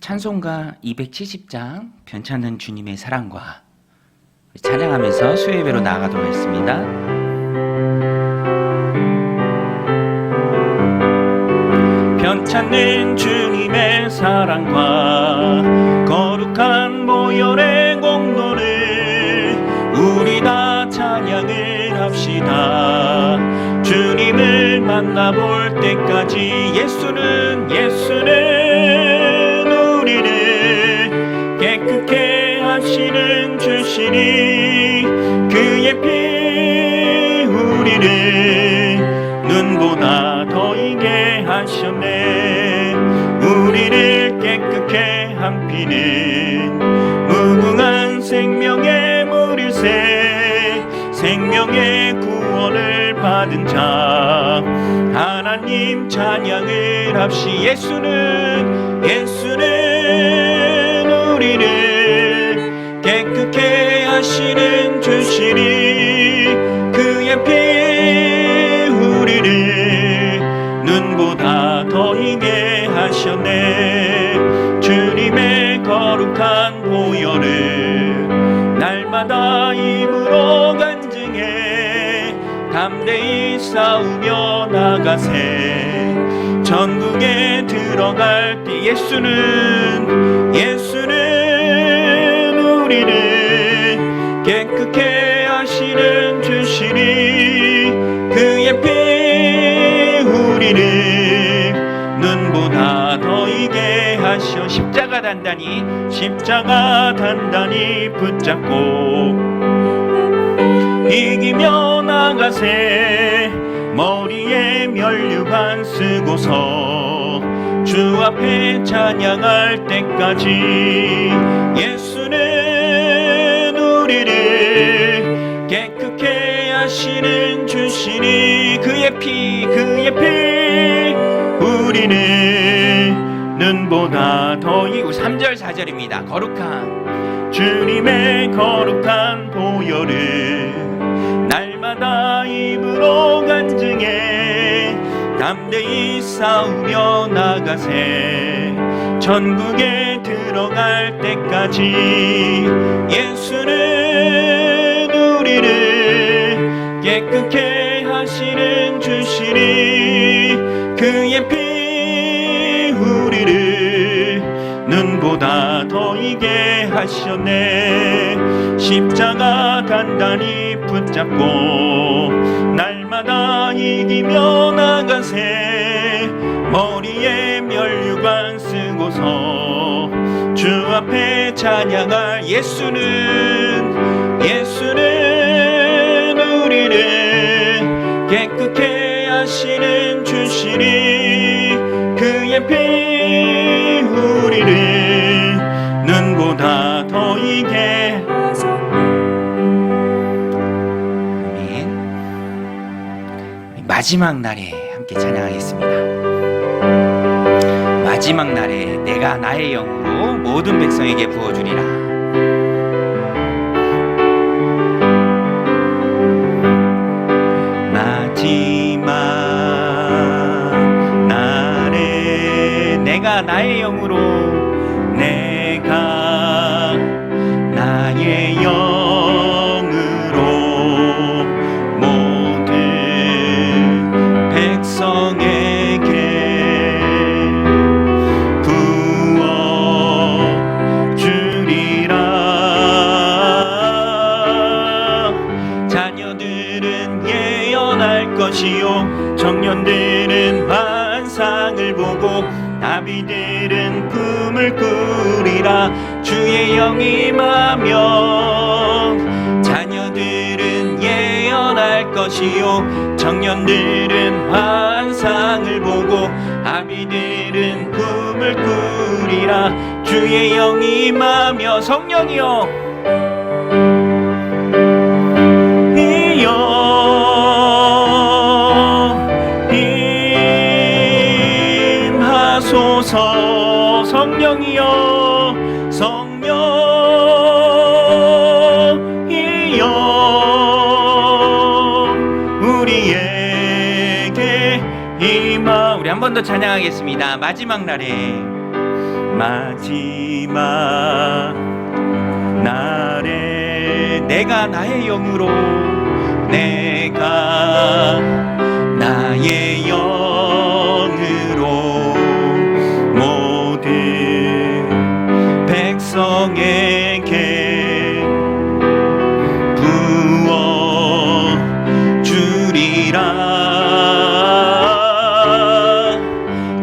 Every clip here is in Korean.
찬송가 270장 변찮은 주님의 사랑과 찬양하면서 수요 예배로 나아가도록 하겠습니다. 변찮는 주님의 사랑과 거룩한 보혈의 공로를 우리 다 찬양을 합시다. 주님을 만나볼 때까지 예수는 우리를 깨끗게 하시는 주시니 그의 피 우리를 눈보다 더 이게 하셨네. 우리를 깨끗게 한 피는 무궁한 생명의 물일세. 생명의 구원을 받은 자 하나님 찬양을 합시. 예수는 우리를 깨끗게 하시는 주시니 그의 피 우리를 눈보다 더 희게 하셨네. 주님의 거룩한 보혈을 날마다 입으로 간증해 담대히 싸우며 나가세. 전국에 들어갈 때 예수는 우리를 깨끗게 하시는 주시니 그의 피 우리를 눈보다 더 이게 하셔. 십자가 단단히 붙잡고 이기며 나가세. 머리에 면류관 쓰고서 주 앞에 찬양할 때까지 예수는 우리를 깨끗게 하시는 주시니 그의 피 우리를 눈보다 더 이고. 3절 4절입니다. 거룩한 주님의 거룩한 보혈을 날마다 입으로 간증해 담대히 싸우며 나가세. 전국에 들어갈 때까지 예수는 우리를 깨끗게 하시는 주시니 그의 피 우리를 눈보다 더 이게 하셨네. 십자가 단단히 붙잡고 날마다 이기며 나가세. 머리에 면류관 쓰고서 주 앞에 찬양할 예수는 우리를 깨끗게 하시는 주시니 그의 피 우리를 눈보다 더 이게 마지막 날에 함께 찬양하겠습니다. 마지막 날에 내가 나의 영으로 모든 백성에게 부어주리라. 마지막 날에 내가 나의 영으로 내가 나의 영으로 백성에게 부어주리라. 자녀들은 예언할 것이요 청년들은 환상을 보고 나비들은 꿈을 꾸리라. 주의 영이 임하면 자녀들은 예언할 것이요 청년들은 환상을 보고 아비들은 꿈을 꾸리라. 주의 영이 임하며 성령이여 임하소서. 성령이여 우리에게 임하. 우리 한 번 더 찬양하겠습니다. 마지막 날에 마지막 날에 내가 나의 영으로 내가 나의 영으로 모든 백성에게 부어주리라.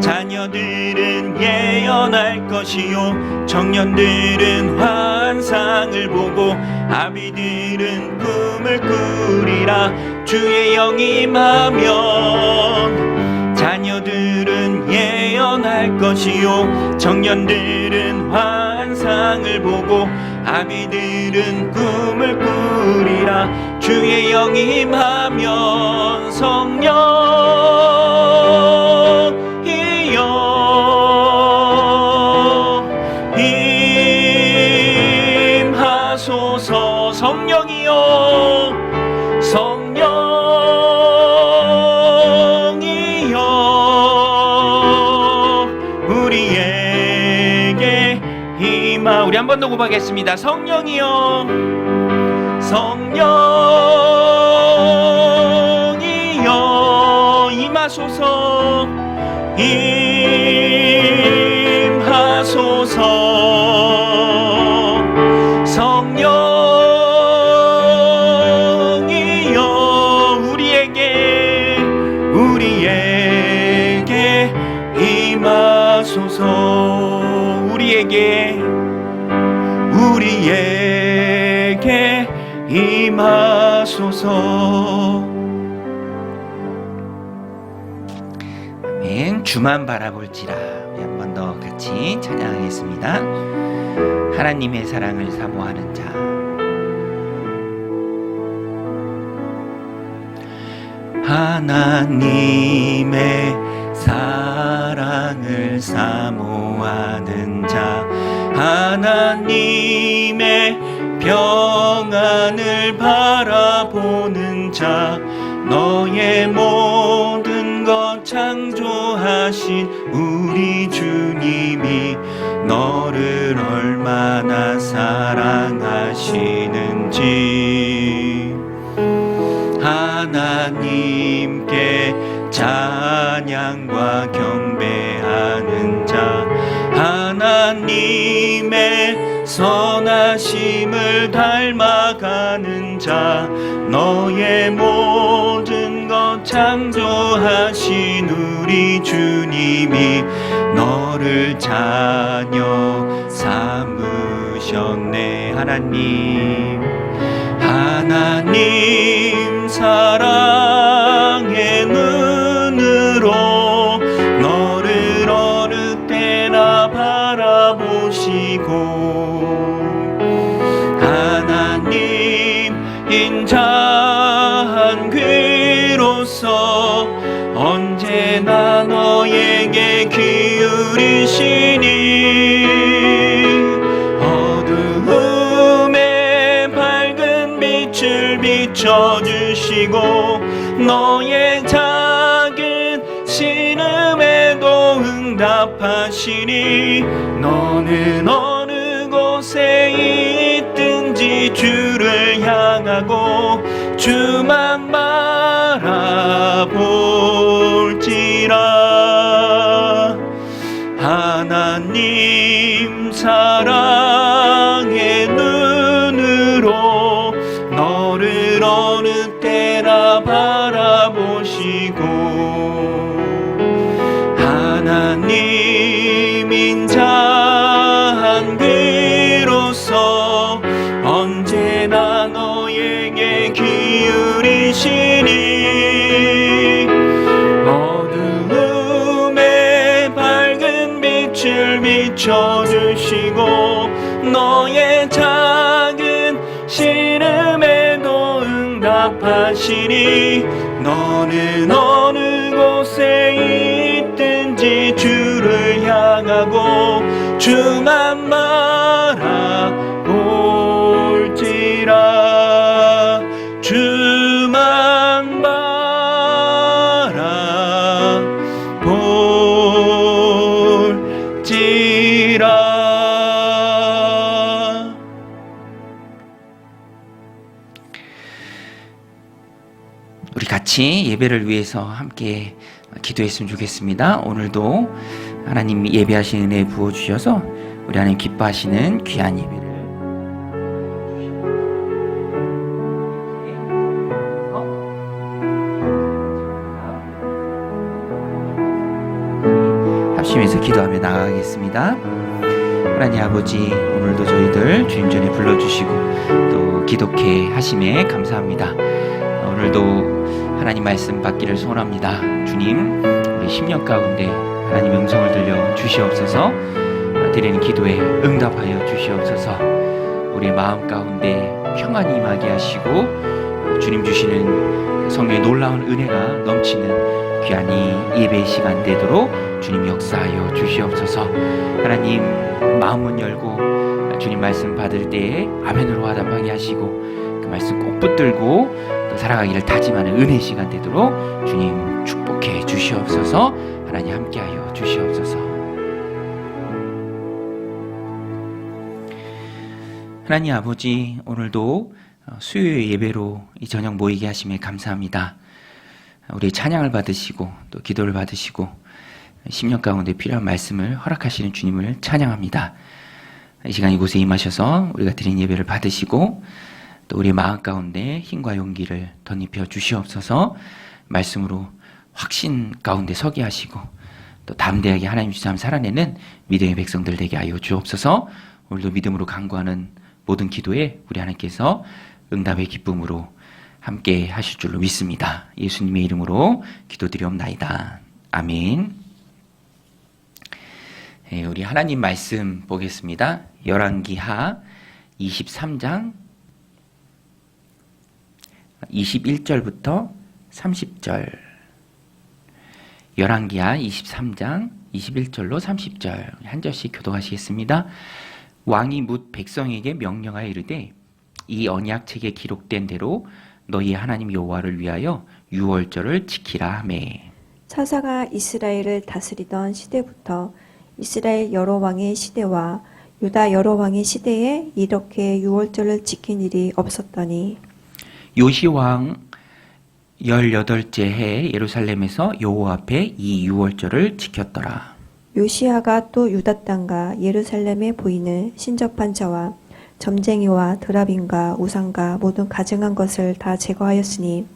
자녀들은 예언할 것이요 청년들은 환상을 보고 아비들은 꿈을 꾸리라. 주의 영이 임하면 자녀들은 예언할 것이요 청년들은 환상을 보고 아비들은 꿈을 꾸리라. 주의 영이 임하면 성령이여 임하소서. 성령이여 성령이여 우리에게 임하. 우리 한 번 더 고백하겠습니다. 성령이여 성령이여 임하소서 임하소서. 성령이여 우리에게 임하소서. 우리에게 임하소서. 아멘. 주만 바라볼지라. 우리 한 번 더 같이 찬양하겠습니다. 하나님의 사랑을 사모하는 자. 하나님의 사랑을 사모하는 자. 하나님의 평안을 바라보는 자. 너의 모든 것 창조하신 우리 주님이 너를 얼마나 사랑하시는지 하나님께 찬양과 경배하는 자. 하나님의 선하심을 닮아가는 자. 너의 모든 것 창조하신 우리 주님이 너를 자녀 삼으셨네. 하나님 사랑의 눈으로 너를 어느 때나 바라보시고 하나님 인자한 귀로서 언제나 너에게 기울이시니 어두움에 밝은 빛을 비춰주시고 너의 작은 신음에도 응답하시니 너는 어느 곳에 있든지 주를 향하고 주만 바라볼지라. 하나님 사랑의 눈으로 너를 어느 때나 바라보시고 하나님 인자한 귀로서 언제나 너에게 기울이시니 어두움에 밝은 빛을 비춰주시고 너의 작은 신음에도 응답하시니 너는 어느 곳에 있든지 주를 향하고 주만 바라볼지라. 주만 바라볼지라. 부어지라. 우리 같이 예배를 위해서 함께 기도했으면 좋겠습니다. 오늘도 하나님 예배하신 은혜 부어주셔서 우리 하나님 기뻐하시는 귀한 예배를 합심해서 기도하며 나아가겠습니다. 하나님 아버지, 오늘도 저희들 주님 전에 불러주시고 또 기독해 하심에 감사합니다. 오늘도 하나님 말씀 받기를 소원합니다. 주님, 우리 10년 가운데 하나님의 음성을 들려 주시옵소서. 드리는 기도에 응답하여 주시옵소서. 우리의 마음 가운데 평안이 임하게 하시고 주님 주시는 성령의 놀라운 은혜가 넘치는 귀한 이 예배의 시간 되도록 주님 역사하여 주시옵소서. 하나님, 마음문 열고 주님 말씀 받을 때에 아멘으로 화답하게 하시고 그 말씀 꼭 붙들고 또 살아가기를 다짐하는 은혜 시간 되도록 주님 축복해 주시옵소서. 하나님 함께하여 주시옵소서. 하나님 아버지, 오늘도 수요일 예배로 이 저녁 모이게 하심에 감사합니다. 우리 찬양을 받으시고 또 기도를 받으시고 10년 가운데 필요한 말씀을 허락하시는 주님을 찬양합니다. 이 시간 이곳에 임하셔서 우리가 드린 예배를 받으시고 또 우리의 마음 가운데 힘과 용기를 덧입혀 주시옵소서. 말씀으로 확신 가운데 서게 하시고 또 담대하게 하나님 주시면 살아내는 믿음의 백성들 되게 하여 주옵소서. 오늘도 믿음으로 간구하는 모든 기도에 우리 하나님께서 응답의 기쁨으로 함께 하실 줄로 믿습니다. 예수님의 이름으로 기도드리옵나이다. 아멘. 우리 하나님 말씀 보겠습니다. 열왕기하 23장 21절부터 30절. 열왕기하 23장 21절로 30절 한 절씩 교독하시겠습니다. 왕이 뭇 백성에게 명령하여 이르되 이 언약책에 기록된 대로 너희 하나님 여호와를 위하여 유월절을 지키라 하매. 사사가 이스라엘을 다스리던 시대부터 이스라엘 여러 왕의 시대와 유다 여러 왕의 시대에 이렇게 유월절을 지킨 일이 없었더니 요시 왕 18째 해 예루살렘에서 여호와 앞에 이 유월절을 지켰더라. 요시아가 또 유다 땅과 예루살렘에 보이는 신접한 자와 점쟁이와 드라빔과 우상과 모든 가증한 것을 다 제거하였으니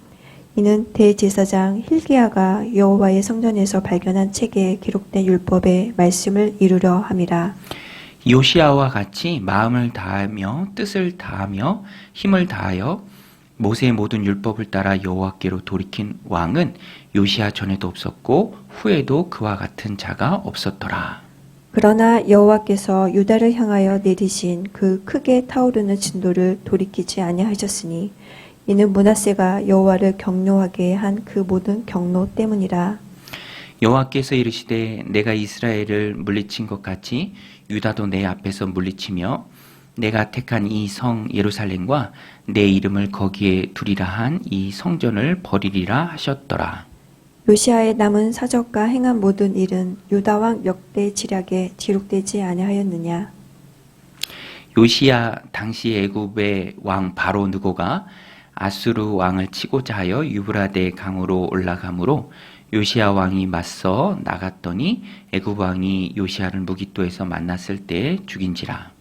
이는 대제사장 hil기야가 여호와의 성전에서 발견한 책에 기록된 율법의 말씀을 이루려 함이라. 요시아와 같이 마음을 다하며 뜻을 다하며 힘을 다하여 모세의 모든 율법을 따라 여호와께로 돌이킨 왕은 요시아 전에도 없었고 후에도 그와 같은 자가 없었더라. 그러나 여호와께서 유다를 향하여 내리신 그 크게 타오르는 진도를 돌이키지 아니하셨으니 이는 므낫세가 여호와를 경노하게 한 그 모든 경노 때문이라. 여호와께서 이르시되 내가 이스라엘을 물리친 것 같이 유다도 내 앞에서 물리치며 내가 택한 이 성 예루살렘과 내 이름을 거기에 두리라 한 이 성전을 버리리라 하셨더라. 요시아의 남은 사적과 행한 모든 일은 유다 왕 역대 지략에 기록되지 아니하였느냐. 요시야 당시 애굽의 왕 바로 느고가 아수르 왕을 치고자 하여 유브라데 강으로 올라가므로 요시야 왕이 맞서 나갔더니 애굽 왕이 요시야를 무깃도에서 만났을 때 죽인지라.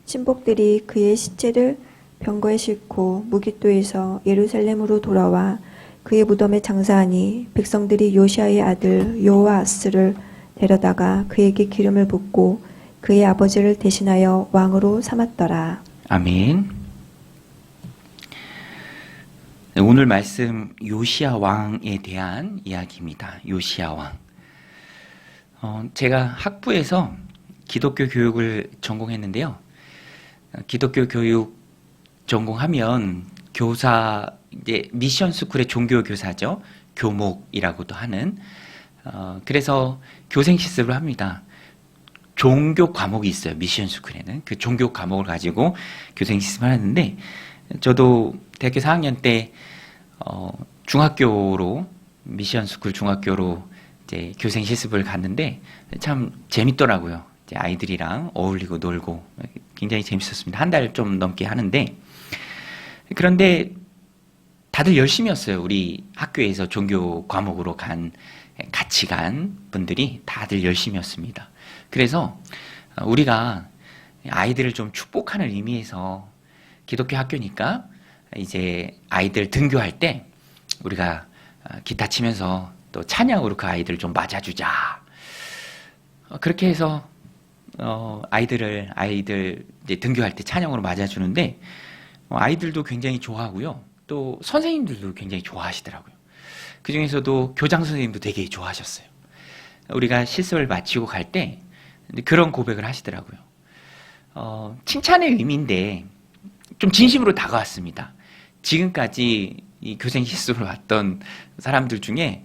신복들이 그의 시체를 병거에 싣고 무깃도에서 예루살렘으로 돌아와 그의 무덤에 장사하니 백성들이 요시아의 아들 요아스를 데려다가 그에게 기름을 붓고 그의 아버지를 대신하여 왕으로 삼았더라. 아멘. 오늘 말씀 요시야 왕에 대한 이야기입니다. 요시야 왕. 제가 학부에서 기독교 교육을 전공했는데요. 기독교 교육 전공하면 교사, 이제 미션 스쿨의 종교 교사죠. 교목이라고도 하는. 그래서 교생 실습을 합니다. 종교 과목이 있어요. 미션 스쿨에는. 그 종교 과목을 가지고 교생 실습을 하는데, 저도 대학교 4학년 때 중학교로 미션 스쿨 중학교로 이제 교생 실습을 갔는데 참 재밌더라고요. 이제 아이들이랑 어울리고 놀고 굉장히 재밌었습니다. 한 달 좀 넘게 하는데, 그런데 다들 열심히였어요. 우리 학교에서 종교 과목으로 같이 간 분들이 다들 열심히였습니다. 그래서 우리가 아이들을 좀 축복하는 의미에서 기독교 학교니까 이제 아이들 등교할 때 우리가 기타 치면서 또 찬양으로 그 아이들을 좀 맞아주자. 그렇게 해서 아이들 이제 등교할 때 찬양으로 맞아주는데 아이들도 굉장히 좋아하고요. 또 선생님들도 굉장히 좋아하시더라고요. 그 중에서도 교장 선생님도 되게 좋아하셨어요. 우리가 실습을 마치고 갈 때 그런 고백을 하시더라고요. 칭찬의 의미인데 좀 진심으로 다가왔습니다. 지금까지 이 교생 실습을 왔던 사람들 중에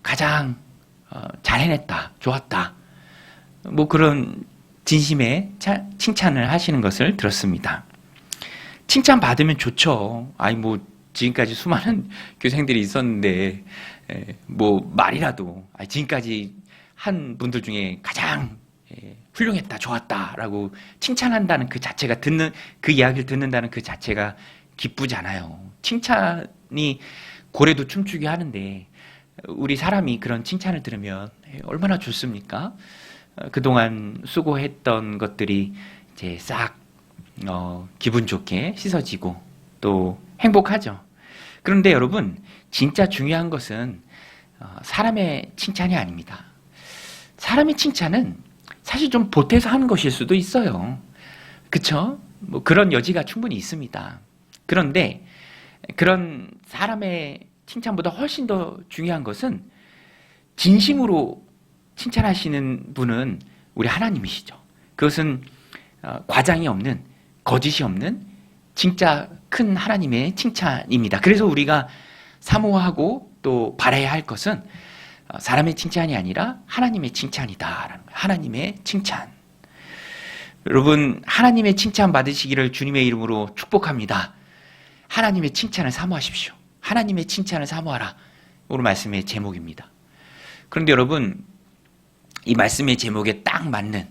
가장 잘 해냈다, 좋았다, 뭐 그런 진심의 칭찬을 하시는 것을 들었습니다. 칭찬 받으면 좋죠. 아니 뭐 지금까지 수많은 교생들이 있었는데 뭐 말이라도 지금까지 한 분들 중에 가장 훌륭했다, 좋았다라고 칭찬한다는 그 자체가 그 이야기를 듣는다는 그 자체가 기쁘잖아요. 칭찬이 고래도 춤추게 하는데 우리 사람이 그런 칭찬을 들으면 얼마나 좋습니까? 그동안 수고했던 것들이 이제 싹 기분 좋게 씻어지고 또 행복하죠. 그런데 여러분, 진짜 중요한 것은 사람의 칭찬이 아닙니다. 사람의 칭찬은 사실 좀 보태서 하는 것일 수도 있어요. 그쵸? 뭐 그런 여지가 충분히 있습니다. 그런데 그런 사람의 칭찬보다 훨씬 더 중요한 것은 진심으로 칭찬하시는 분은 우리 하나님이시죠. 그것은 과장이 없는, 거짓이 없는 진짜 큰 하나님의 칭찬입니다. 그래서 우리가 사모하고 또 바라야 할 것은 사람의 칭찬이 아니라 하나님의 칭찬이다라는 거예요. 하나님의 칭찬. 여러분, 하나님의 칭찬 받으시기를 주님의 이름으로 축복합니다. 하나님의 칭찬을 사모하십시오. 하나님의 칭찬을 사모하라. 오늘 말씀의 제목입니다. 그런데 여러분, 이 말씀의 제목에 딱 맞는,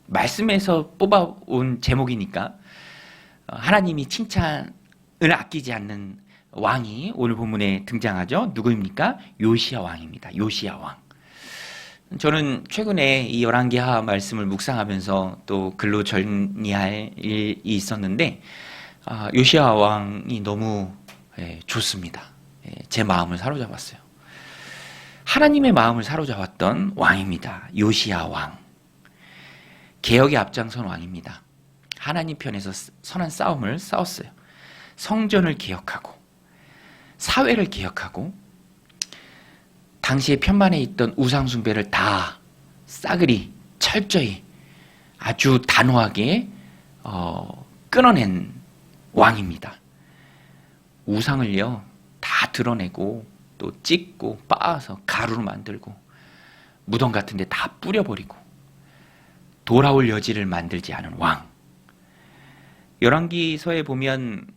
말씀에서 뽑아온 제목이니까 하나님이 칭찬을 아끼지 않는 왕이 오늘 본문에 등장하죠. 누구입니까? 요시야 왕입니다. 요시야 왕. 저는 최근에 이 열왕기하 말씀을 묵상하면서 또 글로 정리할 일이 있었는데 요시야 왕이 너무 좋습니다. 제 마음을 사로잡았어요. 하나님의 마음을 사로잡았던 왕입니다. 요시야 왕. 개혁에 앞장선 왕입니다. 하나님 편에서 선한 싸움을 싸웠어요. 성전을 개혁하고 사회를 개혁하고 당시에 편만에 있던 우상숭배를 다 싸그리 철저히 아주 단호하게 끊어낸 왕입니다. 우상을요 다 드러내고 또 찢고 빻아서 가루로 만들고 무덤 같은 데 다 뿌려버리고 돌아올 여지를 만들지 않은 왕. 열왕기서에 보면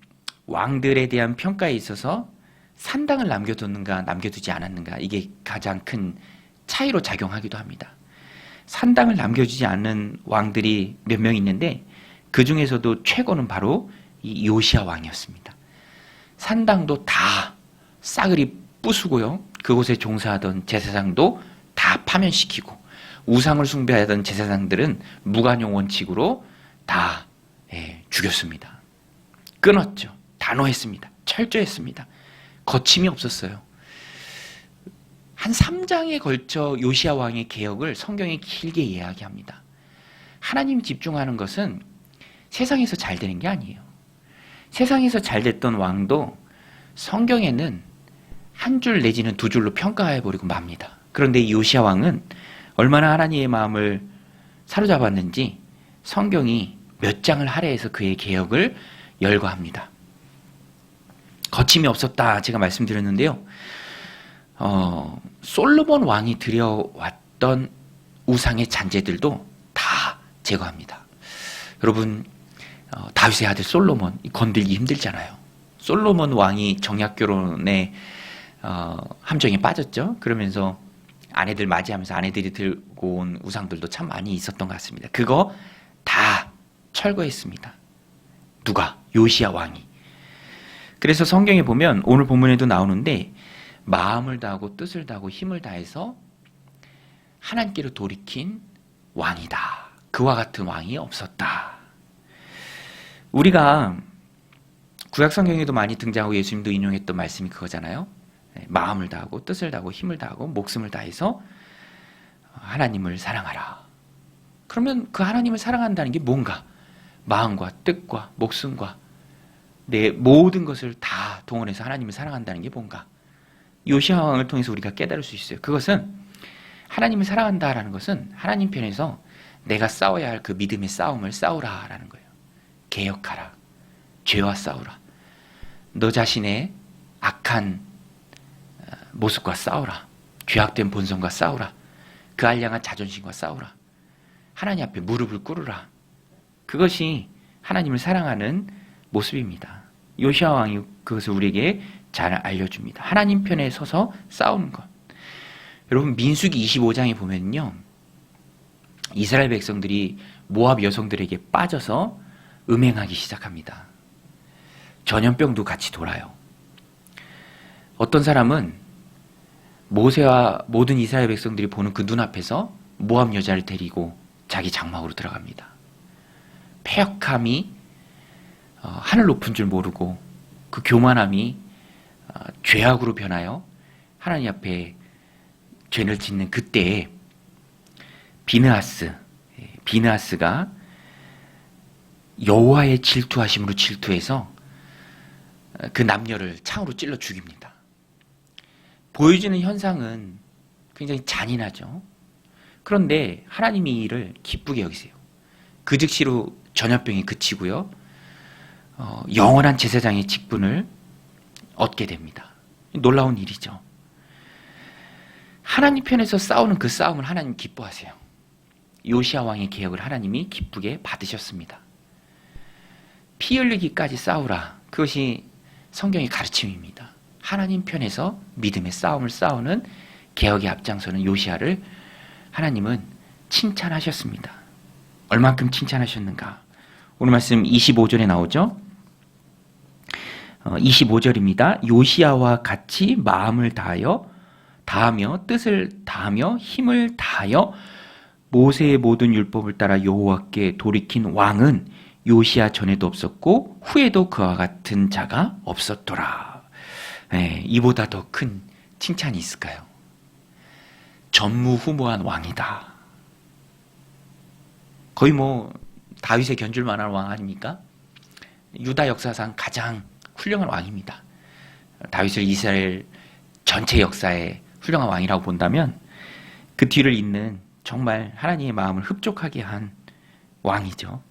왕들에 대한 평가에 있어서 산당을 남겨뒀는가 남겨두지 않았는가, 이게 가장 큰 차이로 작용하기도 합니다. 산당을 남겨주지 않는 왕들이 몇 명 있는데 그 중에서도 최고는 바로 이 요시야 왕이었습니다. 산당도 다 싸그리 부수고요, 그곳에 종사하던 제사장도 다 파면시키고 우상을 숭배하던 제사장들은 무관용 원칙으로 다 죽였습니다. 끊었죠. 단호했습니다. 철저했습니다. 거침이 없었어요. 한 3장에 걸쳐 요시야 왕의 개혁을 성경에 길게 이야기합니다. 하나님 집중하는 것은 세상에서 잘 되는 게 아니에요. 세상에서 잘 됐던 왕도 성경에는 한 줄 내지는 두 줄로 평가해버리고 맙니다. 그런데 이 요시야 왕은 얼마나 하나님의 마음을 사로잡았는지 성경이 몇 장을 할애해서 그의 개혁을 열거합니다. 거침이 없었다 제가 말씀드렸는데요. 솔로몬 왕이 들여왔던 우상의 잔재들도 다 제거합니다. 여러분, 다윗의 아들 솔로몬 건들기 힘들잖아요. 솔로몬 왕이 정약결혼에 함정에 빠졌죠. 그러면서 아내들 맞이하면서 아내들이 들고 온 우상들도 참 많이 있었던 것 같습니다. 그거 다 철거했습니다. 누가? 요시야 왕이. 그래서 성경에 보면 오늘 본문에도 나오는데 마음을 다하고 뜻을 다하고 힘을 다해서 하나님께로 돌이킨 왕이다. 그와 같은 왕이 없었다. 우리가 구약 성경에도 많이 등장하고 예수님도 인용했던 말씀이 그거잖아요. 마음을 다하고 뜻을 다하고 힘을 다하고 목숨을 다해서 하나님을 사랑하라. 그러면 그 하나님을 사랑한다는 게 뭔가? 마음과 뜻과 목숨과 내 모든 것을 다 동원해서 하나님을 사랑한다는 게 뭔가? 요시야 왕을 통해서 우리가 깨달을 수 있어요. 그것은 하나님을 사랑한다라는 것은 하나님 편에서 내가 싸워야 할 그 믿음의 싸움을 싸우라라는 거예요. 개혁하라. 죄와 싸우라. 너 자신의 악한 모습과 싸우라. 죄악된 본성과 싸우라. 그 알량한 자존심과 싸우라. 하나님 앞에 무릎을 꿇으라. 그것이 하나님을 사랑하는 모습입니다. 요시야 왕이 그것을 우리에게 잘 알려줍니다. 하나님 편에 서서 싸우는 것. 여러분 민수기 25장에 보면요, 이스라엘 백성들이 모압 여성들에게 빠져서 음행하기 시작합니다. 전염병도 같이 돌아요. 어떤 사람은 모세와 모든 이스라엘 백성들이 보는 그 눈앞에서 모압 여자를 데리고 자기 장막으로 들어갑니다. 패역함이 하늘 높은 줄 모르고 그 교만함이 죄악으로 변하여 하나님 앞에 죄를 짓는 그때에 비느하스가 여호와의 질투하심으로 질투해서 그 남녀를 창으로 찔러 죽입니다. 보여지는 현상은 굉장히 잔인하죠. 그런데 하나님이 이 일을 기쁘게 여기세요. 그 즉시로 전염병이 그치고요, 영원한 제사장의 직분을 얻게 됩니다. 놀라운 일이죠. 하나님 편에서 싸우는 그 싸움을 하나님 기뻐하세요. 요시야 왕의 개혁을 하나님이 기쁘게 받으셨습니다. 피 흘리기까지 싸우라. 그것이 성경의 가르침입니다. 하나님 편에서 믿음의 싸움을 싸우는 개혁의 앞장서는 요시야를 하나님은 칭찬하셨습니다. 얼만큼 칭찬하셨는가? 오늘 말씀 25절에 나오죠. 25절입니다. 요시야와 같이 마음을 다하며 뜻을 다하며 힘을 다하여 모세의 모든 율법을 따라 여호와께 돌이킨 왕은 요시야 전에도 없었고 후에도 그와 같은 자가 없었더라. 이보다 더 큰 칭찬이 있을까요? 전무후무한 왕이다. 거의 다윗의 견줄 만한 왕 아닙니까? 유다 역사상 가장 훌륭한 왕입니다. 다윗을 이스라엘 전체 역사의 훌륭한 왕이라고 본다면 그 뒤를 잇는 정말 하나님의 마음을 흡족하게 한 왕이죠.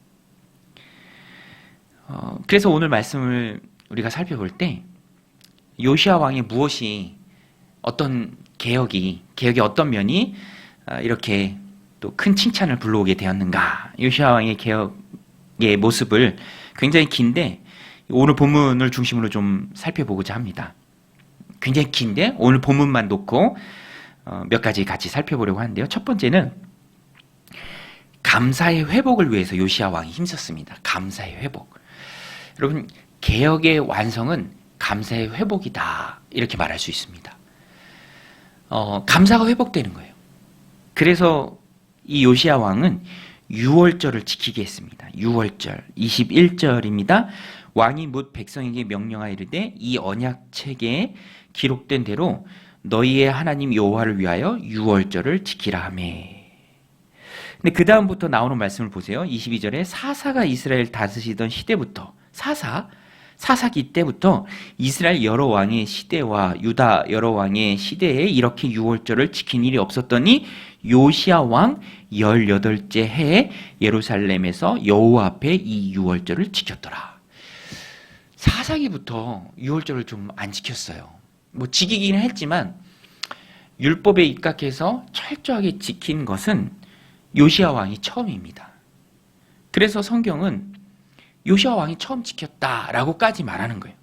그래서 오늘 말씀을 우리가 살펴볼 때 요시야 왕의 무엇이 어떤 개혁의 어떤 면이 이렇게 또 큰 칭찬을 불러오게 되었는가. 요시야 왕의 개혁의 모습을 굉장히 긴데 오늘 본문을 중심으로 좀 살펴보고자 합니다. 굉장히 긴데 오늘 본문만 놓고 몇 가지 같이 살펴보려고 하는데요. 첫 번째는 감사의 회복을 위해서 요시야 왕이 힘썼습니다. 감사의 회복. 여러분, 개혁의 완성은 감사의 회복이다, 이렇게 말할 수 있습니다. 감사가 회복되는 거예요. 그래서 이 요시야 왕은 유월절을 지키게 했습니다. 유월절 21절입니다. 왕이 뭇 백성에게 명령하여 이르되 이 언약책에 기록된 대로 너희의 하나님 여호와를 위하여 유월절을 지키라 하매. 근데 그 다음부터 나오는 말씀을 보세요. 22절에 사사가 이스라엘 다스리던 시대부터 사사기 때부터 이스라엘 여러 왕의 시대와 유다 여러 왕의 시대에 이렇게 유월절을 지킨 일이 없었더니 요시야 왕 18째 해에 예루살렘에서 여호와 앞에 이 유월절을 지켰더라. 사사기부터 유월절을 좀 안 지켰어요. 지키기는 했지만 율법에 입각해서 철저하게 지킨 것은 요시야 왕이 처음입니다. 그래서 성경은 요시야 왕이 처음 지켰다라고까지 말하는 거예요.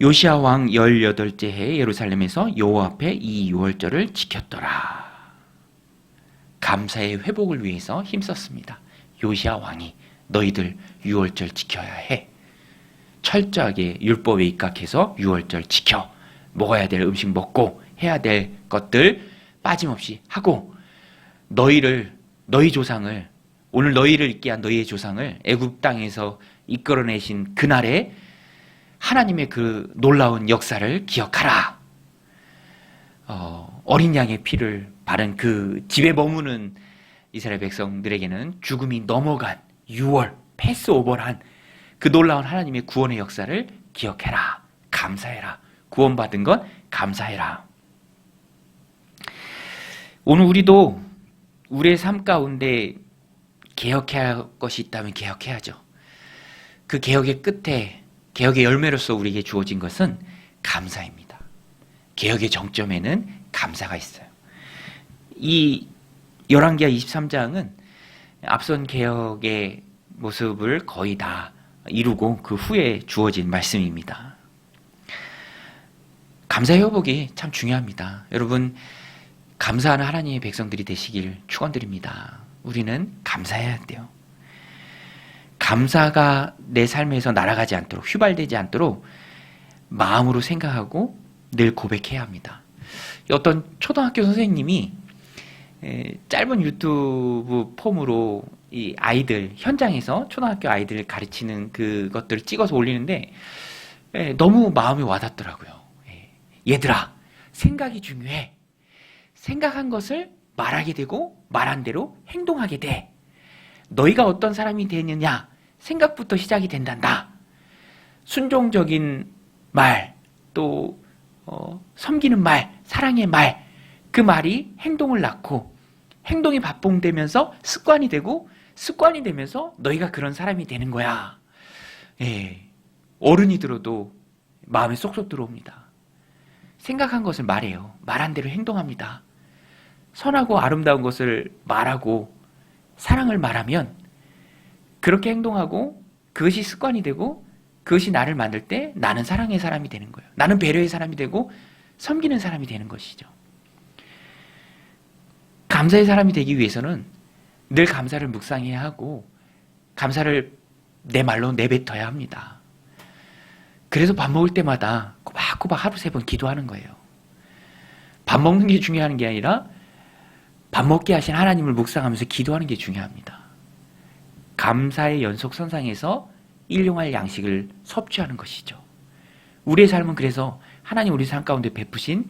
요시야 왕 18째 해 예루살렘에서 여호와 앞에 이 유월절을 지켰더라. 감사의 회복을 위해서 힘썼습니다. 요시야 왕이 너희들 유월절 지켜야 해. 철저하게 율법에 입각해서 유월절 지켜. 먹어야 될 음식 먹고 해야 될 것들 빠짐없이 하고 너희 조상을, 오늘 너희를 있게 한 너희의 조상을 애굽 땅에서 이끌어내신 그날에 하나님의 그 놀라운 역사를 기억하라. 어린 양의 피를 바른 그 집에 머무는 이스라엘 백성들에게는 죽음이 넘어간 6월 패스오버한 그 놀라운 하나님의 구원의 역사를 기억해라. 감사해라. 구원받은 것 감사해라. 오늘 우리도 우리의 삶 가운데 개혁해야 할 것이 있다면 개혁해야죠. 그 개혁의 끝에, 개혁의 열매로서 우리에게 주어진 것은 감사입니다. 개혁의 정점에는 감사가 있어요. 이 열왕기하 23장은 앞선 개혁의 모습을 거의 다 이루고 그 후에 주어진 말씀입니다. 감사 회복이 참 중요합니다. 여러분, 감사하는 하나님의 백성들이 되시길 축원드립니다. 우리는 감사해야 돼요. 감사가 내 삶에서 날아가지 않도록, 휘발되지 않도록 마음으로 생각하고 늘 고백해야 합니다. 어떤 초등학교 선생님이 짧은 유튜브 폼으로 이 아이들, 현장에서 초등학교 아이들 가르치는 그것들을 찍어서 올리는데 너무 마음이 와닿더라고요. 얘들아, 생각이 중요해. 생각한 것을 말하게 되고 말한 대로 행동하게 돼. 너희가 어떤 사람이 되느냐, 생각부터 시작이 된단다. 순종적인 말, 또 섬기는 말, 사랑의 말, 그 말이 행동을 낳고 행동이 발봉되면서 습관이 되고 습관이 되면서 너희가 그런 사람이 되는 거야. 어른이 들어도 마음에 쏙쏙 들어옵니다. 생각한 것을 말해요. 말한 대로 행동합니다. 선하고 아름다운 것을 말하고 사랑을 말하면 그렇게 행동하고 그것이 습관이 되고 그것이 나를 만들 때 나는 사랑의 사람이 되는 거예요. 나는 배려의 사람이 되고 섬기는 사람이 되는 것이죠. 감사의 사람이 되기 위해서는 늘 감사를 묵상해야 하고 감사를 내 말로 내뱉어야 합니다. 그래서 밥 먹을 때마다 꼬박꼬박 하루 3번 기도하는 거예요. 밥 먹는 게 중요한 게 아니라 밥 먹게 하신 하나님을 묵상하면서 기도하는 게 중요합니다. 감사의 연속선상에서 일용할 양식을 섭취하는 것이죠. 우리의 삶은 그래서 하나님 우리 삶 가운데 베푸신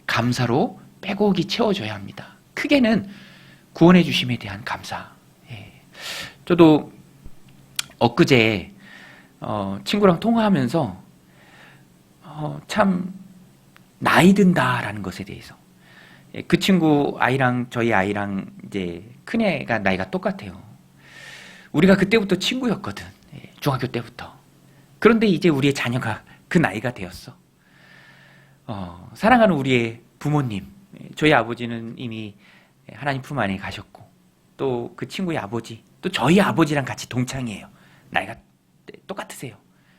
감사로 빼곡히 채워져야 합니다. 크게는 구원해 주심에 대한 감사. 저도 엊그제 친구랑 통화하면서 참 나이 든다라는 것에 대해서, 그 친구 아이랑 저희 아이랑 이제 큰애가 나이가 똑같아요. 우리가 그때부터 친구였거든. 중학교 때부터. 그런데 이제 우리의 자녀가 그 나이가 되었어. 사랑하는 우리의 부모님, 저희 아버지는 이미 하나님 품 안에 가셨고, 또 그 친구의 아버지, 또 저희 아버지랑 같이 동창이에요. 나이가 똑같으세요.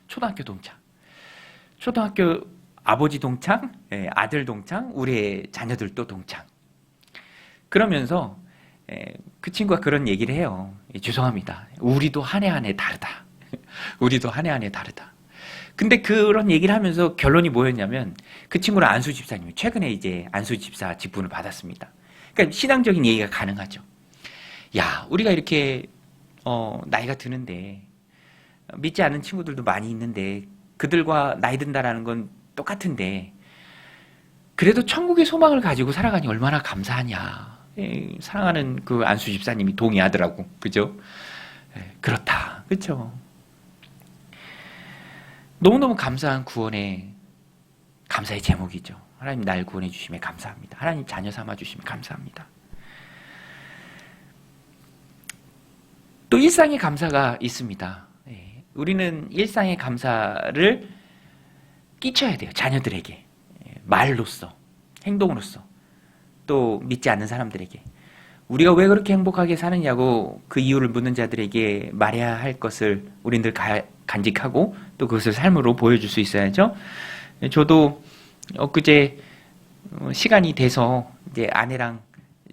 초등학교 동창. 초등학교 아버지 동창, 아들 동창, 우리의 자녀들도 동창. 그러면서 그 친구가 그런 얘기를 해요. 죄송합니다. 우리도 한 해 한 해 다르다. 우리도 한 해 한 해 다르다. 근데 그런 얘기를 하면서 결론이 뭐였냐면, 그 친구는 안수 집사님이 최근에 이제 안수 집사 직분을 받았습니다. 그러니까 신앙적인 얘기가 가능하죠. 야, 우리가 이렇게 나이가 드는데 믿지 않는 친구들도 많이 있는데 그들과 나이 든다라는 건 똑같은데 그래도 천국의 소망을 가지고 살아가니 얼마나 감사하냐. 사랑하는 그 안수 집사님이 동의하더라고. 그죠? 그렇다. 그렇죠? 너무너무 감사한 구원의 감사의 제목이죠. 하나님 날 구원해 주심에 감사합니다. 하나님 자녀 삼아 주심에 감사합니다. 또 일상의 감사가 있습니다. 우리는 일상의 감사를 끼쳐야 돼요. 자녀들에게. 말로써, 행동으로써, 또 믿지 않는 사람들에게. 우리가 왜 그렇게 행복하게 사느냐고 그 이유를 묻는 자들에게 말해야 할 것을 우린 늘 간직하고 또 그것을 삶으로 보여줄 수 있어야죠. 저도 엊그제 시간이 돼서 이제 아내랑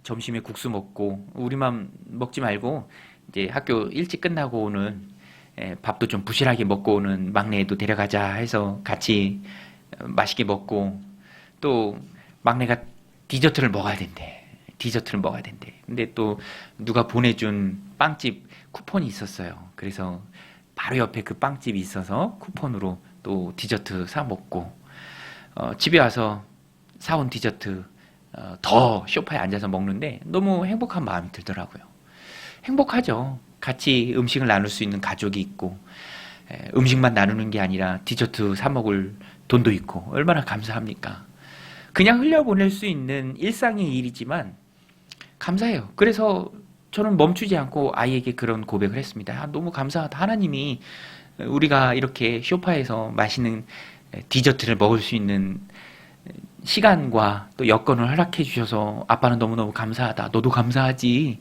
점심에 국수 먹고 우리만 먹지 말고 이제 학교 일찍 끝나고 오는 밥도 좀 부실하게 먹고 오는 막내도 데려가자 해서 같이 맛있게 먹고 또 막내가 디저트를 먹어야 된대. 근데 또 누가 보내준 빵집 쿠폰이 있었어요. 그래서 바로 옆에 그 빵집이 있어서 쿠폰으로 또 디저트 사 먹고 집에 와서 사온 디저트 더 소파에 앉아서 먹는데 너무 행복한 마음이 들더라고요. 행복하죠. 같이 음식을 나눌 수 있는 가족이 있고 음식만 나누는 게 아니라 디저트 사 먹을 돈도 있고 얼마나 감사합니까? 그냥 흘려보낼 수 있는 일상의 일이지만 감사해요. 그래서 저는 멈추지 않고 아이에게 그런 고백을 했습니다. 너무 감사하다. 하나님이 우리가 이렇게 소파에서 맛있는 디저트를 먹을 수 있는 시간과 또 여건을 허락해 주셔서 아빠는 너무너무 감사하다. 너도 감사하지.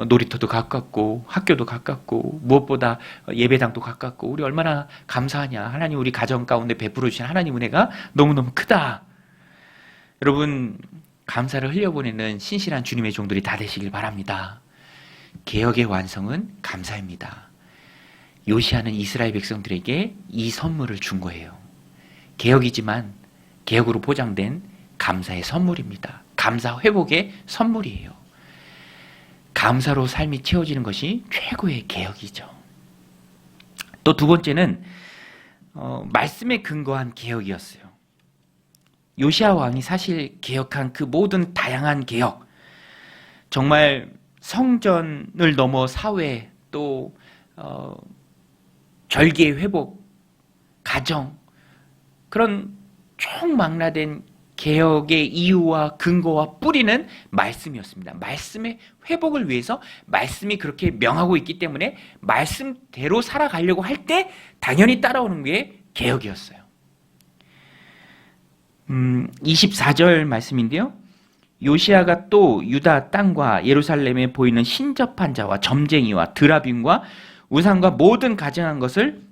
놀이터도 가깝고 학교도 가깝고 무엇보다 예배당도 가깝고 우리 얼마나 감사하냐. 하나님 우리 가정 가운데 베풀어 주신 하나님 은혜가 너무너무 크다. 여러분 감사를 흘려보내는 신실한 주님의 종들이 다 되시길 바랍니다. 개혁의 완성은 감사입니다. 요시아는 이스라엘 백성들에게 이 선물을 준 거예요. 개혁이지만 개혁으로 포장된 감사의 선물입니다. 감사 회복의 선물이에요. 감사로 삶이 채워지는 것이 최고의 개혁이죠. 또 두 번째는 말씀에 근거한 개혁이었어요. 요시아 왕이 사실 개혁한 그 모든 다양한 개혁, 정말 성전을 넘어 사회, 또 절개 회복, 가정, 그런 총망라된 개혁의 이유와 근거와 뿌리는 말씀이었습니다. 말씀의 회복을 위해서 말씀이 그렇게 명하고 있기 때문에 말씀대로 살아가려고 할 때 당연히 따라오는 게 개혁이었어요. 24절 말씀인데요. 요시아가 또 유다 땅과 예루살렘에 보이는 신접한 자와 점쟁이와 드라빔과 우상과 모든 가증한 것을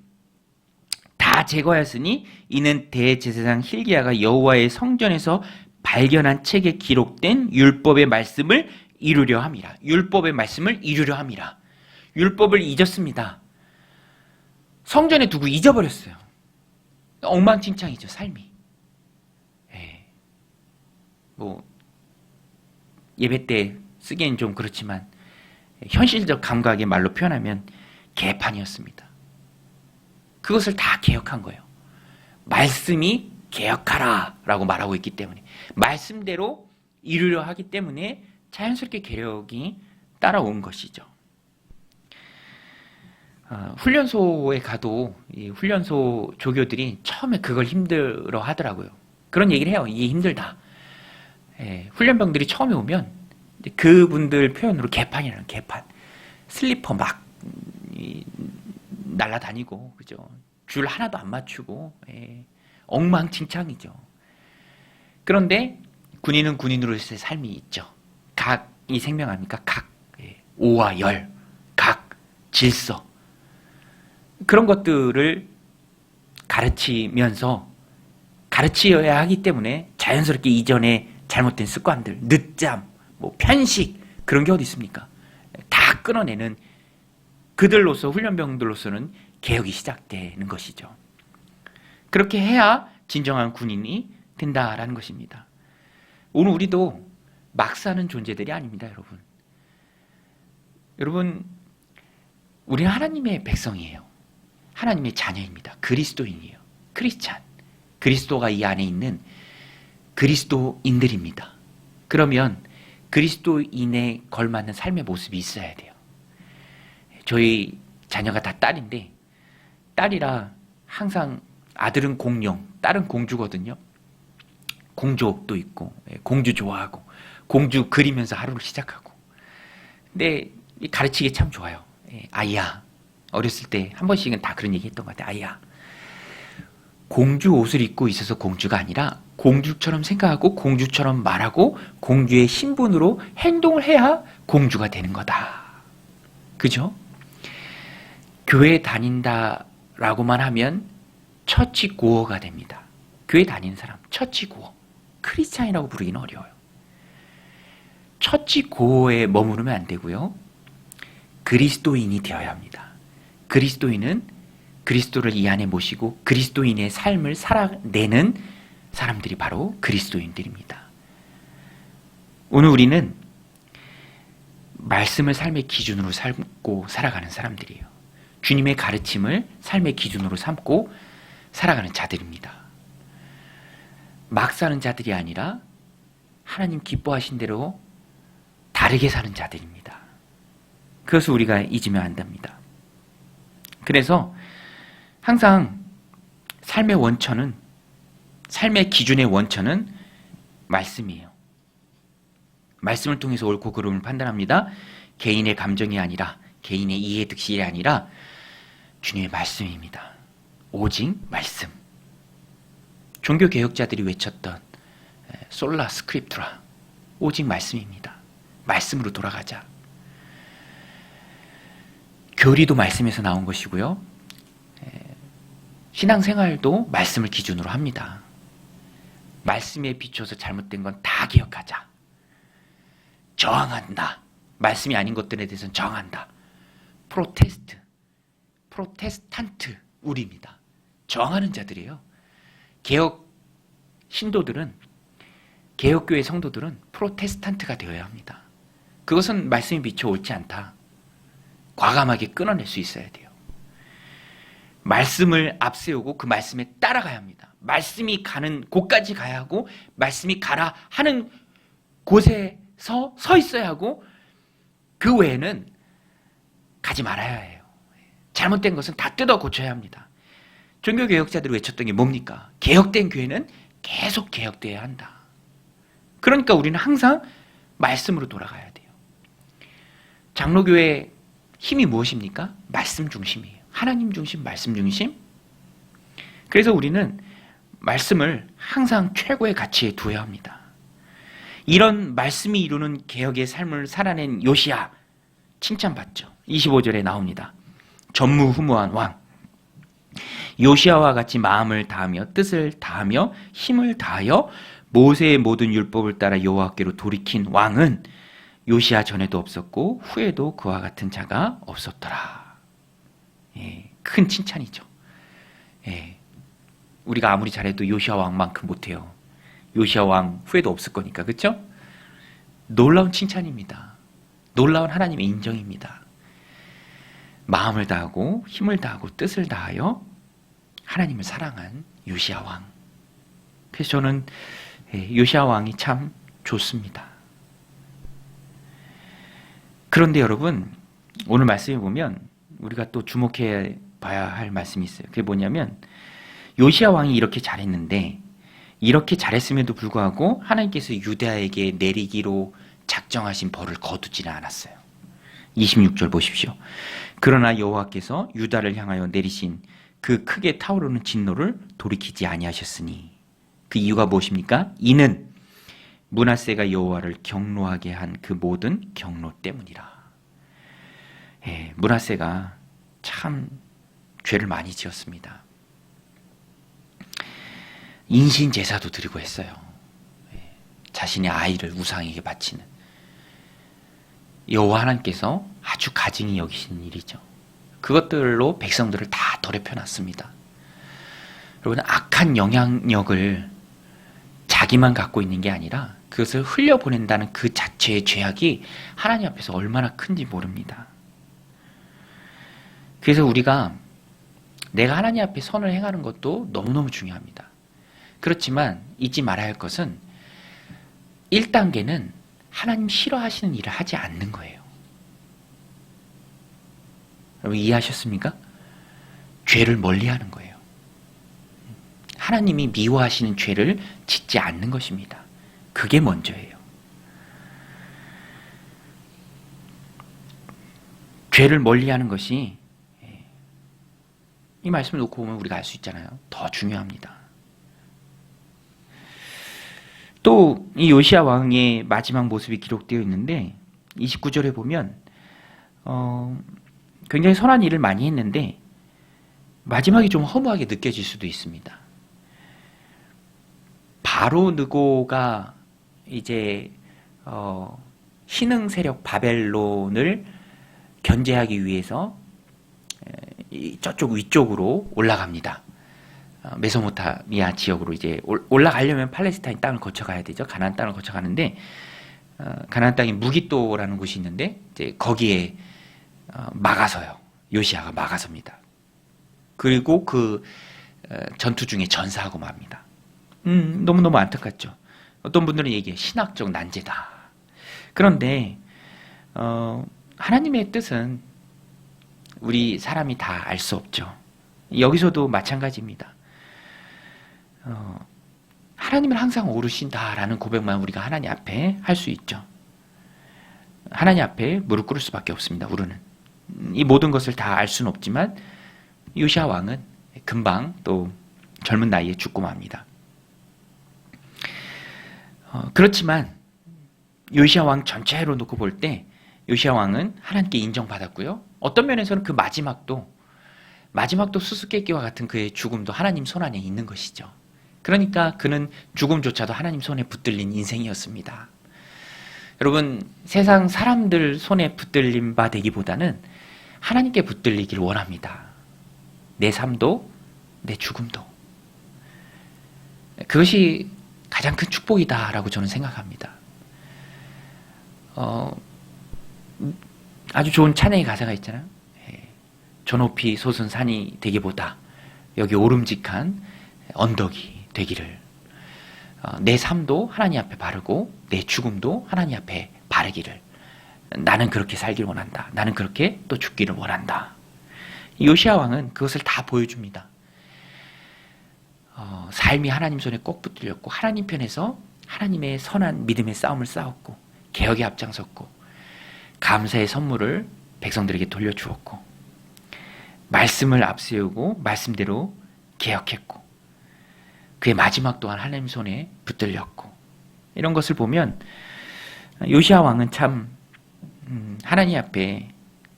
다 제거하였으니 이는 대제사장 hil기야가 여호와의 성전에서 발견한 책에 기록된 율법의 말씀을 이루려 함이라. 율법의 말씀을 이루려 함이라. 율법을 잊었습니다. 성전에 두고 잊어버렸어요. 엉망진창이죠, 삶이. 예배 때 쓰기엔 좀 그렇지만 현실적 감각의 말로 표현하면 개판이었습니다. 그것을 다 개혁한 거예요. 말씀이 개혁하라 라고 말하고 있기 때문에 말씀대로 이루려 하기 때문에 자연스럽게 개혁이 따라온 것이죠. 훈련소에 가도 이 훈련소 조교들이 처음에 그걸 힘들어 하더라고요. 그런 얘기를 해요. 이게 힘들다. 훈련병들이 처음에 오면 그분들 표현으로 개판이라는 개판. 슬리퍼 막 날아다니고, 그죠? 줄 하나도 안 맞추고, 엉망진창이죠. 그런데 군인은 군인으로서의 삶이 있죠. 각이 생명합니까? 각, 오와 열, 각, 질서. 그런 것들을 가르치면서 가르치어야 하기 때문에 자연스럽게 이전에 잘못된 습관들, 늦잠, 편식, 그런 게 어디 있습니까? 다 끊어내는 그들로서, 훈련병들로서는 개혁이 시작되는 것이죠. 그렇게 해야 진정한 군인이 된다라는 것입니다. 오늘 우리도 막 사는 존재들이 아닙니다, 여러분. 여러분, 우리는 하나님의 백성이에요. 하나님의 자녀입니다. 그리스도인이에요. 크리스찬. 그리스도가 이 안에 있는 그리스도인들입니다. 그러면 그리스도인에 걸맞는 삶의 모습이 있어야 돼요. 저희 자녀가 다 딸인데 딸이라 항상 아들은 공룡, 딸은 공주거든요. 공주옥도 있고 공주 좋아하고 공주 그리면서 하루를 시작하고. 근데 가르치기 참 좋아요. 아이야, 어렸을 때 한 번씩은 다 그런 얘기 했던 것 같아요. 아이야, 공주 옷을 입고 있어서 공주가 아니라 공주처럼 생각하고 공주처럼 말하고 공주의 신분으로 행동을 해야 공주가 되는 거다. 그죠? 교회 다닌다라고만 하면 처치고어가 됩니다. 교회 다니는 사람, 처치고어. 크리스찬이라고 부르기는 어려워요. 처치고어에 머무르면 안 되고요. 그리스도인이 되어야 합니다. 그리스도인은 그리스도를 이 안에 모시고 그리스도인의 삶을 살아내는 사람들이 바로 그리스도인들입니다. 오늘 우리는 말씀을 삶의 기준으로 삼고 살아가는 사람들이에요. 주님의 가르침을 삶의 기준으로 삼고 살아가는 자들입니다. 막 사는 자들이 아니라 하나님 기뻐하신 대로 다르게 사는 자들입니다. 그것을 우리가 잊으면 안 됩니다. 그래서 항상 삶의 원천은, 삶의 기준의 원천은 말씀이에요. 말씀을 통해서 옳고 그름을 판단합니다. 개인의 감정이 아니라, 개인의 이해 득실이 아니라 주님의 말씀입니다. 오직 말씀. 종교 개혁자들이 외쳤던 솔라 스크립투라, 오직 말씀입니다. 말씀으로 돌아가자. 교리도 말씀에서 나온 것이고요. 신앙생활도 말씀을 기준으로 합니다. 말씀에 비춰서 잘못된 건 다 기억하자. 저항한다. 말씀이 아닌 것들에 대해서는 저항한다. 프로테스탄트 우리입니다. 저항하는 자들이에요. 개혁 신도들은, 개혁교회 성도들은 프로테스탄트가 되어야 합니다. 그것은 말씀에 비춰 옳지 않다. 과감하게 끊어낼 수 있어야 돼요. 말씀을 앞세우고 그 말씀에 따라가야 합니다. 말씀이 가는 곳까지 가야 하고, 말씀이 가라 하는 곳에 서 있어야 하고, 그 외에는 가지 말아야 해요. 잘못된 것은 다 뜯어 고쳐야 합니다. 종교개혁자들이 외쳤던 게 뭡니까? 개혁된 교회는 계속 개혁되어야 한다. 그러니까 우리는 항상 말씀으로 돌아가야 돼요. 장로교회의 힘이 무엇입니까? 말씀 중심이에요. 하나님 중심, 말씀 중심. 그래서 우리는 말씀을 항상 최고의 가치에 두어야 합니다. 이런 말씀이 이루는 개혁의 삶을 살아낸 요시야, 칭찬받죠. 25절에 나옵니다. 전무후무한 왕, 요시야와 같이 마음을 다하며 뜻을 다하며 힘을 다하여 모세의 모든 율법을 따라 여호와께로 돌이킨 왕은 요시야 전에도 없었고 후에도 그와 같은 자가 없었더라. 예, 큰 칭찬이죠. 예, 우리가 아무리 잘해도 요시야 왕만큼 못해요. 요시야 왕 후에도 없을 거니까, 그렇죠? 놀라운 칭찬입니다. 놀라운 하나님의 인정입니다. 마음을 다하고 힘을 다하고 뜻을 다하여 하나님을 사랑한 요시야 왕. 그래서 저는 요시야 왕이 참 좋습니다. 그런데 여러분, 오늘 말씀에 보면 우리가 또 주목해 봐야 할 말씀이 있어요. 그게 뭐냐면, 요시야 왕이 이렇게 잘했는데, 이렇게 잘했음에도 불구하고 하나님께서 유다에게 내리기로 작정하신 벌을 거두지는 않았어요. 26절 보십시오. 그러나 여호와께서 유다를 향하여 내리신 그 크게 타오르는 진노를 돌이키지 아니하셨으니, 그 이유가 무엇입니까? 이는 므낫세가 여호와를 경노하게 한 그 모든 경노 때문이라. 예, 므낫세가 참 죄를 많이 지었습니다. 인신 제사도 드리고 했어요. 예, 자신의 아이를 우상에게 바치는. 여호와 하나님께서 아주 가증히 여기시는 일이죠. 그것들로 백성들을 다 더럽혀놨습니다. 여러분, 악한 영향력을 자기만 갖고 있는 게 아니라 그것을 흘려보낸다는 그 자체의 죄악이 하나님 앞에서 얼마나 큰지 모릅니다. 그래서 우리가 내가 하나님 앞에 선을 행하는 것도 너무너무 중요합니다. 그렇지만 잊지 말아야 할 것은 1단계는 하나님 싫어하시는 일을 하지 않는 거예요. 여러분 이해하셨습니까? 죄를 멀리하는 거예요. 하나님이 미워하시는 죄를 짓지 않는 것입니다. 그게 먼저예요. 죄를 멀리하는 것이, 이 말씀을 놓고 보면 우리가 알 수 있잖아요. 더 중요합니다. 또 이 요시야 왕의 마지막 모습이 기록되어 있는데 29절에 보면 굉장히 선한 일을 많이 했는데 마지막이 좀 허무하게 느껴질 수도 있습니다. 바로 느고가 이제 신흥 세력 바벨론을 견제하기 위해서 저쪽 위쪽으로 올라갑니다. 메소포타미아 지역으로 이제 올라가려면 팔레스타인 땅을 거쳐가야 되죠. 가나안 땅을 거쳐가는데 가나안 땅에 무기또라는 곳이 있는데 이제 거기에 막아서요. 요시아가 막아섭니다. 그리고 그 전투 중에 전사하고 맙니다. 너무너무 안타깝죠. 어떤 분들은 얘기해요. 신학적 난제다. 그런데 하나님의 뜻은 우리 사람이 다 알 수 없죠. 여기서도 마찬가지입니다. 하나님은 항상 오르신다라는 고백만 우리가 하나님 앞에 할 수 있죠. 하나님 앞에 무릎 꿇을 수밖에 없습니다. 우리는 이 모든 것을 다 알 수는 없지만 요시아 왕은 금방 또 젊은 나이에 죽고 맙니다. 그렇지만 요시아 왕 전체로 놓고 볼 때 요시아 왕은 하나님께 인정받았고요. 어떤 면에서는 그 마지막도 수수께끼와 같은 그의 죽음도 하나님 손 안에 있는 것이죠. 그러니까 그는 죽음조차도 하나님 손에 붙들린 인생이었습니다. 여러분, 세상 사람들 손에 붙들린 바 되기보다는 하나님께 붙들리길 원합니다. 내 삶도 내 죽음도. 그것이 가장 큰 축복이다라고 저는 생각합니다. 아주 좋은 찬양의 가사가 있잖아요. 저 높이 솟은 산이 되기보다 여기 오름직한 언덕이 되기를. 내 삶도 하나님 앞에 바르고 내 죽음도 하나님 앞에 바르기를. 나는 그렇게 살기를 원한다. 나는 그렇게 또 죽기를 원한다. 요시아 왕은 그것을 다 보여줍니다. 삶이 하나님 손에 꼭 붙들렸고 하나님 편에서 하나님의 선한 믿음의 싸움을 싸웠고 개혁에 앞장섰고 감사의 선물을 백성들에게 돌려주었고 말씀을 앞세우고 말씀대로 개혁했고 그의 마지막 또한 하나님 손에 붙들렸고 이런 것을 보면 요시아 왕은 참 하나님 앞에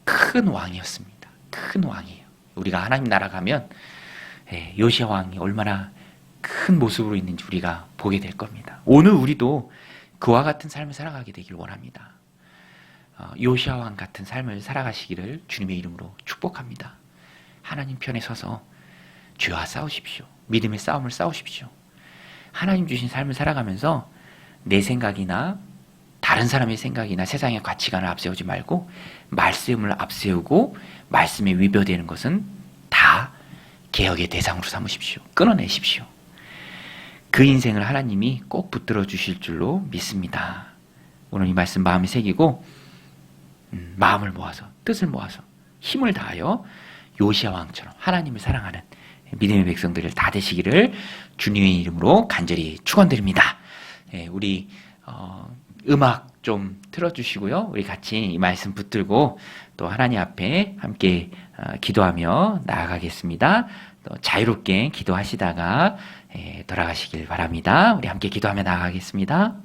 큰 왕이었습니다. 큰 왕이에요. 우리가 하나님 나라 가면 요시아 왕이 얼마나 큰 모습으로 있는지 우리가 보게 될 겁니다. 오늘 우리도 그와 같은 삶을 살아가게 되길 원합니다. 요시아 왕 같은 삶을 살아가시기를 주님의 이름으로 축복합니다. 하나님 편에 서서 죄와 싸우십시오. 믿음의 싸움을 싸우십시오. 하나님 주신 삶을 살아가면서 내 생각이나 다른 사람의 생각이나 세상의 가치관을 앞세우지 말고 말씀을 앞세우고 말씀에 위배되는 것은 다 개혁의 대상으로 삼으십시오. 끊어내십시오. 그 인생을 하나님이 꼭 붙들어 주실 줄로 믿습니다. 오늘 이 말씀 마음에 새기고 마음을 모아서 뜻을 모아서 힘을 다하여 요시아 왕처럼 하나님을 사랑하는 믿음의 백성들을 다 되시기를 주님의 이름으로 간절히 축원드립니다. 우리 음악 좀 틀어주시고요. 우리 같이 이 말씀 붙들고 또 하나님 앞에 함께 기도하며 나아가겠습니다. 또 자유롭게 기도하시다가 돌아가시길 바랍니다. 우리 함께 기도하며 나아가겠습니다.